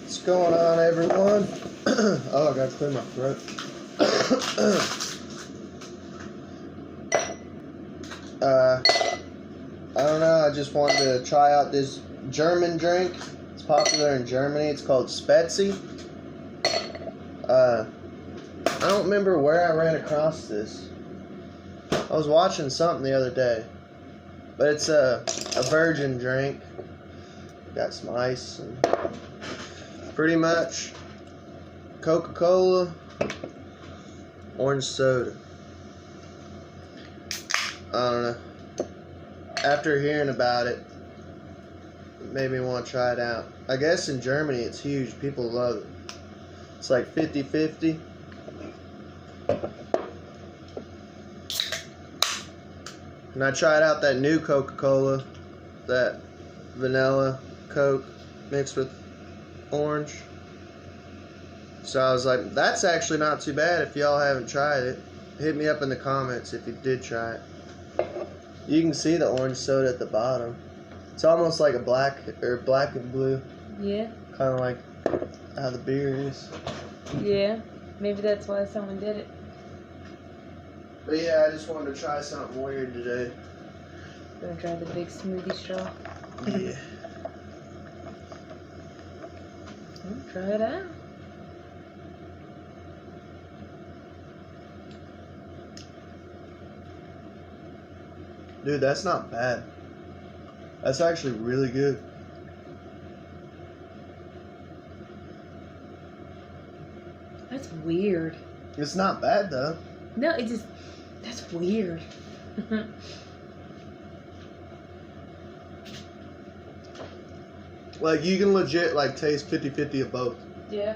What's going on, everyone? Oh, I gotta clear my throat. I don't know, I just wanted to try out this German drink. It's popular in Germany. It's called Spezi. I don't remember where I ran across this. I was watching something the other day. But it's a virgin drink. Got some ice and pretty much Coca-Cola, orange soda. I don't know. After hearing about it, it made me want to try it out. I guess in Germany it's huge. People love it. It's like 50-50. And I tried out that new Coca-Cola, that vanilla Coke mixed with orange. So I was like, that's actually not too bad. If y'all haven't tried it, hit me up in the comments if you did try it. You can see the orange soda at the bottom. It's almost like a black and blue. Yeah. Kind of like how the beer is. Yeah. Maybe that's why someone did it. But yeah, I just wanted to try something weird today. Gonna try the big smoothie straw. Yeah. Try it out. Dude, that's not bad. That's actually really good. That's weird. It's not bad though. No, it just... That's weird. Like, you can legit, like, taste 50-50 of both. Yeah.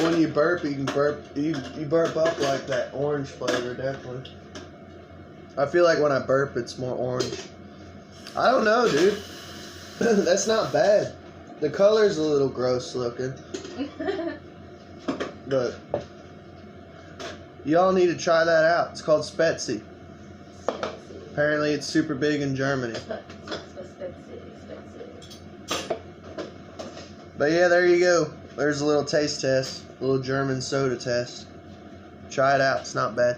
When you burp, you can burp, you burp up like that orange flavor, definitely. I feel like when I burp, it's more orange. I don't know, dude. That's not bad. The color's a little gross looking. But y'all need to try that out. It's called Spezi. Apparently it's super big in Germany. But yeah, there you go. There's a little taste test. A little German soda test. Try it out. It's not bad.